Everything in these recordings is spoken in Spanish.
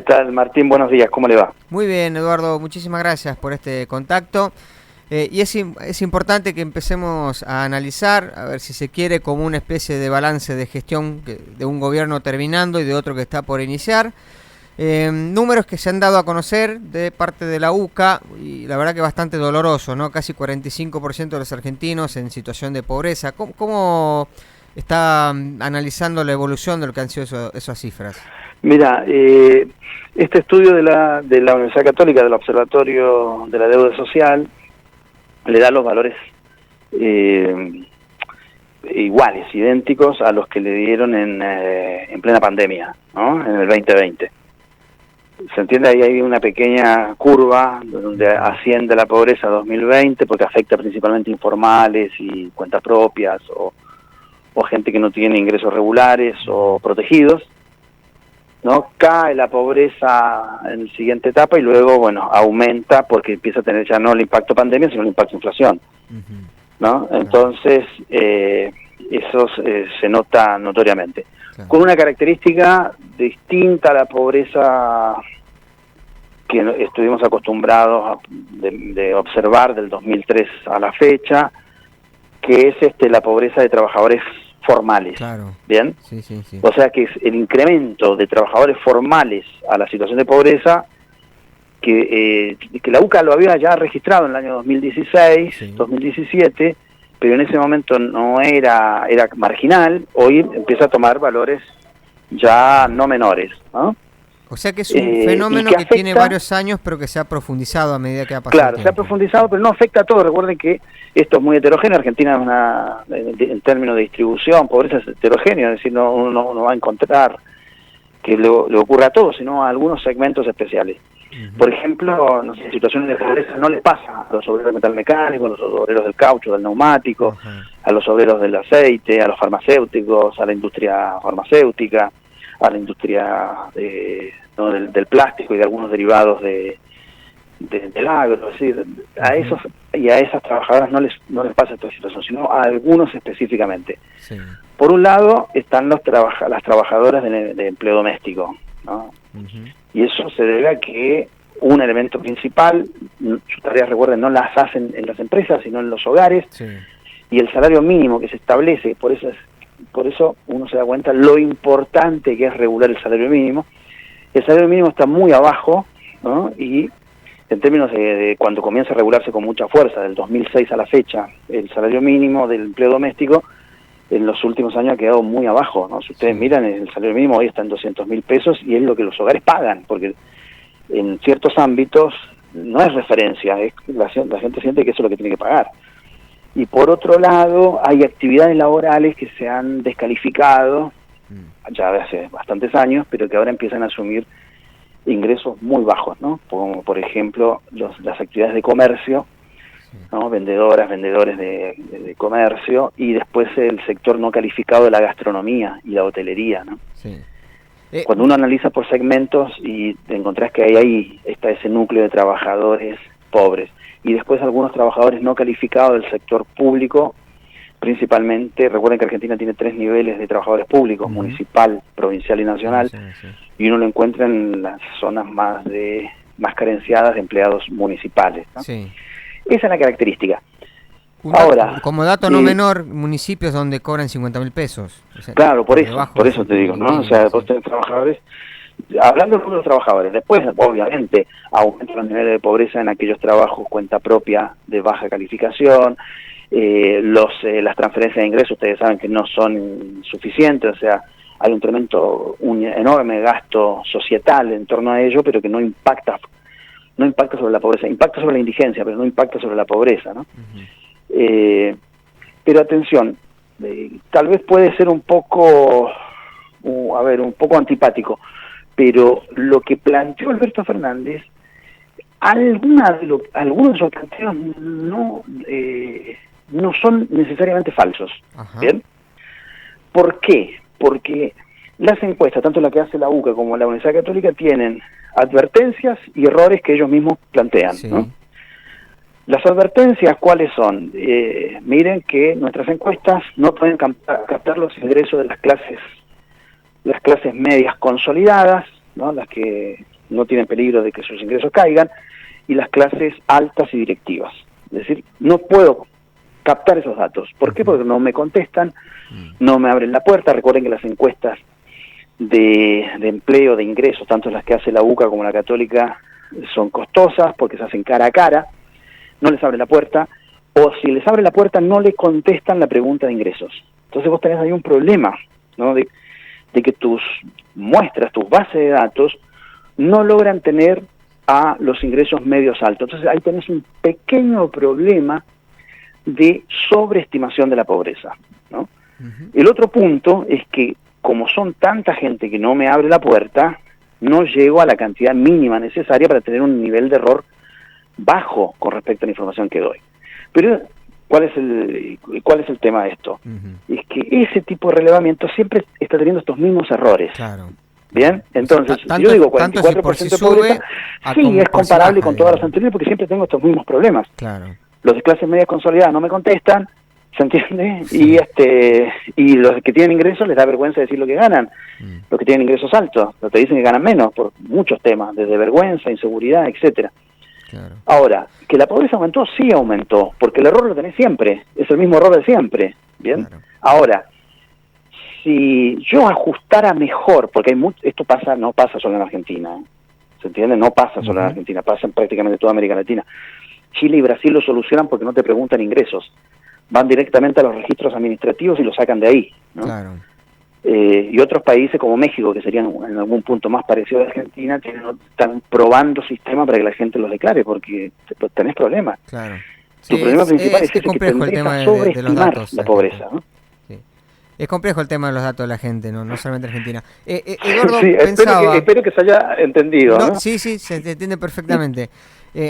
tal, Martín? Buenos días, ¿cómo le va? Muy bien, Eduardo, muchísimas gracias por este contacto. Es importante que empecemos a analizar, a ver si se quiere, como una especie de balance de gestión de un gobierno terminando y de otro que está por iniciar. Números que se han dado a conocer de parte de la UCA, y la verdad que bastante doloroso, ¿no? Casi 45% de los argentinos en situación de pobreza. ¿Cómo está analizando la evolución de lo que han sido esas cifras? Mira, este estudio de la Universidad Católica, del Observatorio de la Deuda Social, le da los valores iguales, idénticos a los que le dieron en plena pandemia, ¿no? En el 2020. ¿Se entiende? Ahí hay una pequeña curva donde asciende la pobreza 2020 porque afecta principalmente informales y cuentas propias o gente que no tiene ingresos regulares o protegidos, ¿no? Cae la pobreza en la siguiente etapa y luego, bueno, aumenta porque empieza a tener ya no el impacto pandemia, sino el impacto inflación, ¿no? Entonces, eso se nota notoriamente. Con una característica distinta a la pobreza que estuvimos acostumbrados de observar del 2003 a la fecha, que es la pobreza de trabajadores formales. Claro. ¿Bien? Sí. O sea que es el incremento de trabajadores formales a la situación de pobreza que la UCA lo había ya registrado en el año 2016, 2017, pero en ese momento no era marginal. Hoy empieza a tomar valores ya no menores, ¿no? O sea que es un fenómeno que tiene varios años, pero que se ha profundizado a medida que ha pasado. Claro, se ha profundizado, pero no afecta a todo. Recuerden que esto es muy heterogéneo. Argentina es en términos de distribución, pobreza es heterogéneo, es decir, uno no va a encontrar que le ocurra a todos, sino a algunos segmentos especiales. Por ejemplo, no sé, situaciones de pobreza no les pasa a los obreros del metal mecánico, a los obreros del caucho, del neumático, a los obreros del aceite, a los farmacéuticos, a la industria farmacéutica, a la industria del plástico y de algunos derivados del agro. Es decir, a esos y a esas trabajadoras no les pasa esta situación, sino a algunos específicamente. Sí. Por un lado están las trabajadoras de empleo doméstico, ¿no? Y eso se debe a que un elemento principal, sus tareas, recuerden, no las hacen en las empresas, sino en los hogares, y el salario mínimo que se establece, por eso uno se da cuenta lo importante que es regular el salario mínimo. El salario mínimo está muy abajo, ¿no? Y en términos de cuando comienza a regularse con mucha fuerza, del 2006 a la fecha, el salario mínimo del empleo doméstico en los últimos años ha quedado muy abajo, ¿no? Si ustedes miran, el salario mínimo hoy está en 200.000 pesos y es lo que los hogares pagan, porque en ciertos ámbitos no es referencia, la gente siente que eso es lo que tiene que pagar. Y por otro lado, hay actividades laborales que se han descalificado ya hace bastantes años, pero que ahora empiezan a asumir ingresos muy bajos, ¿no? Como por ejemplo las actividades de comercio, ¿no? Vendedores de comercio, y después el sector no calificado de la gastronomía y la hotelería, ¿no? Sí. Cuando uno analiza por segmentos y te encontrás que ahí está ese núcleo de trabajadores pobres, y después algunos trabajadores no calificados del sector público, principalmente. Recuerden que Argentina tiene 3 niveles de trabajadores públicos: municipal, provincial y nacional, y uno lo encuentra en las zonas más carenciadas de empleados municipales, ¿no? Sí. Esa es la característica. Ahora, como dato no menor, municipios donde cobran 50.000 pesos. O sea, claro, por eso te digo, ¿no? O sea, vos tenés trabajadores, hablando de los trabajadores, después obviamente aumentan los niveles de pobreza en aquellos trabajos cuenta propia de baja calificación, las transferencias de ingresos, ustedes saben que no son suficientes, o sea, hay un enorme gasto societal en torno a ello, pero que no impacta sobre la pobreza, impacta sobre la indigencia, pero no impacta sobre la pobreza, ¿no? Pero atención, tal vez puede ser un poco antipático, pero lo que planteó Alberto Fernández, algunos de sus planteos no son necesariamente falsos. ¿Bien? ¿Por qué? Porque las encuestas, tanto la que hace la UCA como la Universidad Católica, tienen advertencias y errores que ellos mismos plantean, ¿no? Las advertencias, ¿cuáles son? Miren que nuestras encuestas no pueden captar los ingresos de las clases medias consolidadas, ¿no? Las que no tienen peligro de que sus ingresos caigan, y las clases altas y directivas. Es decir, no puedo captar esos datos. ¿Por qué? Porque no me contestan, no me abren la puerta. Recuerden que las encuestas de empleo, de ingresos, tanto las que hace la UCA como la Católica, son costosas porque se hacen cara a cara, no les abre la puerta, o si les abre la puerta no le contestan la pregunta de ingresos. Entonces vos tenés ahí un problema, ¿no? de que tus muestras, tus bases de datos, no logran tener a los ingresos medios altos. Entonces ahí tenés un pequeño problema de sobreestimación de la pobreza, ¿no? El otro punto es que, como son tanta gente que no me abre la puerta, no llego a la cantidad mínima necesaria para tener un nivel de error bajo con respecto a la información que doy. Pero, ¿cuál es el tema de esto? Es que ese tipo de relevamiento siempre está teniendo estos mismos errores. Claro. ¿Bien? Entonces, tanto, yo digo 44% si de pobreza, sí, es comparable con todas las anteriores porque siempre tengo estos mismos problemas. Claro. Los de clases medias consolidadas no me contestan, ¿se entiende? Sí. Y los que tienen ingresos les da vergüenza decir lo que ganan. Los que tienen ingresos altos, los que dicen que ganan menos por muchos temas, desde vergüenza, inseguridad, etcétera. Claro. Ahora, que la pobreza aumentó, sí aumentó, porque el error lo tenés siempre, es el mismo error de siempre, ¿bien? Claro. Ahora, si yo ajustara mejor, porque esto no pasa solo en Argentina, ¿se entiende? No pasa solo en Argentina, pasa en prácticamente toda América Latina. Chile y Brasil lo solucionan porque no te preguntan ingresos, van directamente a los registros administrativos y lo sacan de ahí, ¿no? Claro. Y otros países como México, que serían en algún punto más parecido a Argentina, están probando sistemas para que la gente los declare, porque tenés problemas. Claro. Tu problema principal es complejo el tema de los datos, la pobreza, ¿no? Sí. Es complejo el tema de los datos de la gente, no solamente Argentina. Eduardo, sí, espero que se haya entendido, ¿no? Sí, se entiende perfectamente.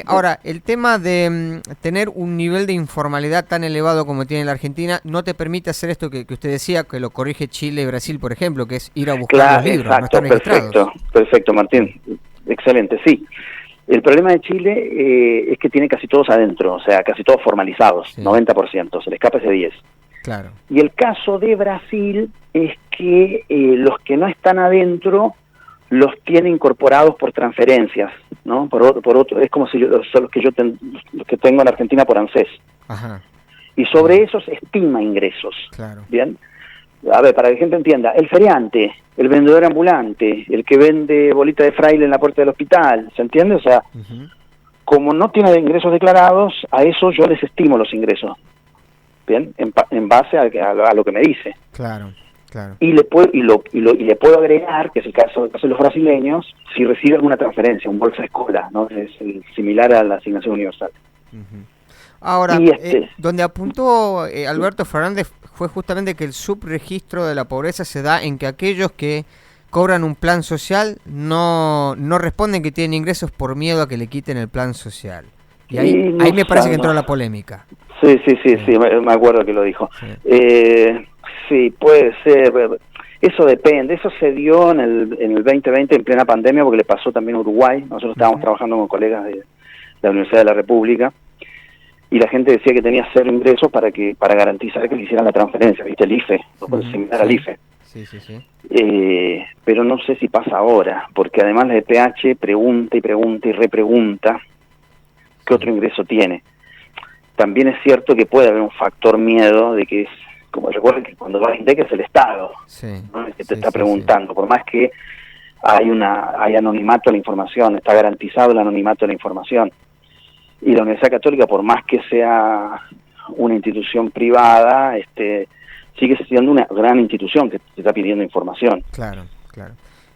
Ahora, el tema de tener un nivel de informalidad tan elevado como tiene la Argentina no te permite hacer esto que usted decía, que lo corrige Chile y Brasil, por ejemplo, que es ir a buscar los libros, exacto, no estar registrados. Perfecto, Martín. Excelente, sí. El problema de Chile es que tiene casi todos adentro, o sea, casi todos formalizados, sí. 90%, se le escapa ese 10%. Claro. Y el caso de Brasil es que los que no están adentro los tiene incorporados por transferencias, ¿no? Por otro, es como si son los que tengo en Argentina por ANSES. Ajá. Y sobre eso se estima ingresos. Claro. Bien. A ver, para que la gente entienda, el feriante, el vendedor ambulante, el que vende bolita de fraile en la puerta del hospital, ¿se entiende? O sea, como no tiene ingresos declarados, a eso yo les estimo los ingresos. Bien, en base a lo que me dice. Claro. Claro. Y le puedo agregar, que es el caso de los brasileños, si recibe alguna transferencia, un bolsa escola, ¿no? Es similar a la asignación universal. Ahora, donde apuntó Alberto Fernández fue justamente que el subregistro de la pobreza se da en que aquellos que cobran un plan social no responden que tienen ingresos por miedo a que le quiten el plan social. Y ahí me parece que entró la polémica. Sí, me acuerdo que lo dijo. Sí, puede ser. Eso depende. Eso se dio en el 2020 en plena pandemia porque le pasó también a Uruguay. Nosotros estábamos trabajando con colegas de la Universidad de la República y la gente decía que tenía cero ingresos para garantizar que le hicieran la transferencia, ¿viste? El IFE, similar al IFE. Sí. Pero no sé si pasa ahora, porque además la EPH pregunta y repregunta qué otro ingreso tiene. También es cierto que puede haber un factor miedo de que como recuerden que cuando va a INDEC es el Estado, ¿no? El que te está preguntando, por más que hay anonimato a la información, está garantizado el anonimato a la información. Y la Universidad Católica, por más que sea una institución privada, sigue siendo una gran institución que te está pidiendo información. Claro.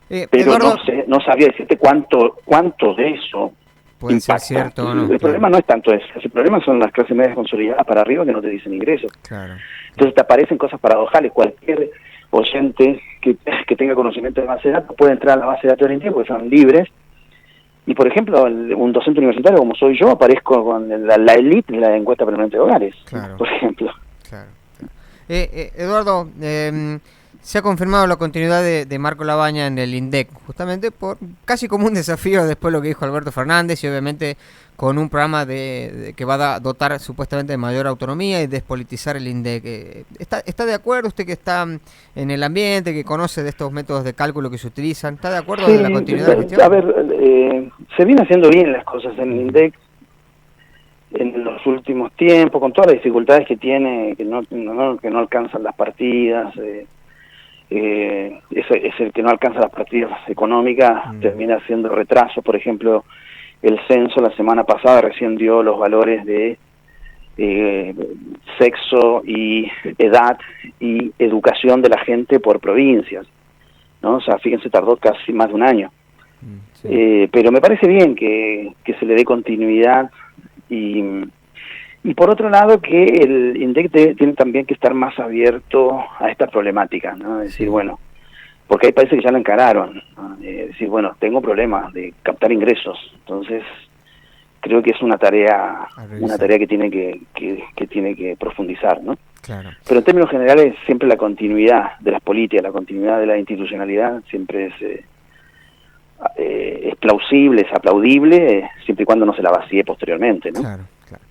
Pero Eduardo, no sabría decirte cuánto de eso puede impacta. Ser cierto o no. El problema no es tanto eso, el problema son las clases medias consolidadas para arriba que no te dicen ingresos. Claro. Entonces te aparecen cosas paradojales. Cualquier oyente que tenga conocimiento de base de datos puede entrar a la base de datos de INDEC porque son libres. Y por ejemplo, un docente universitario como soy yo, aparezco con la elite de la encuesta permanente de hogares, por ejemplo. Claro. Eduardo, Se ha confirmado la continuidad de Marco Labaña en el INDEC, justamente por casi como un desafío después de lo que dijo Alberto Fernández y obviamente con un programa que va a dotar supuestamente de mayor autonomía y despolitizar el INDEC. ¿Está de acuerdo usted que está en el ambiente, que conoce de estos métodos de cálculo que se utilizan? ¿Está de acuerdo Sí, en la continuidad de la gestión? a ver, se viene haciendo bien las cosas en el INDEC en los últimos tiempos, con todas las dificultades que tiene, que no alcanzan las partidas, es el que no alcanza las partidas económicas, termina haciendo retraso. Por ejemplo, el censo la semana pasada recién dio los valores de sexo y edad y educación de la gente por provincias, ¿no? O sea, fíjense, tardó casi más de un año. Sí. Pero me parece bien que se le dé continuidad y por otro lado que el INDEC tiene también que estar más abierto a estas problemáticas, ¿no? Es decir, bueno, porque hay países que ya lo encararon, ¿no? Decir, bueno, tengo problemas de captar ingresos, entonces creo que es una tarea que tiene que profundizar, ¿no? Claro. Pero en términos generales siempre la continuidad de las políticas, la continuidad de la institucionalidad siempre es plausible, es aplaudible, siempre y cuando no se la vacíe posteriormente, ¿no? Claro, claro.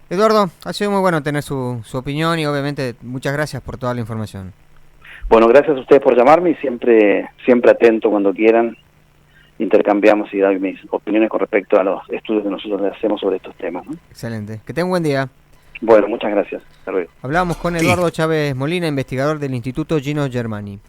Eduardo, ha sido muy bueno tener su opinión y obviamente muchas gracias por toda la información. Bueno, gracias a ustedes por llamarme y siempre atento cuando quieran. Intercambiamos y doy mis opiniones con respecto a los estudios que nosotros hacemos sobre estos temas, ¿no? Excelente. Que tenga un buen día. Bueno, muchas gracias. Hasta luego. Hablábamos con Eduardo Chávez Molina, investigador del Instituto Gino Germani.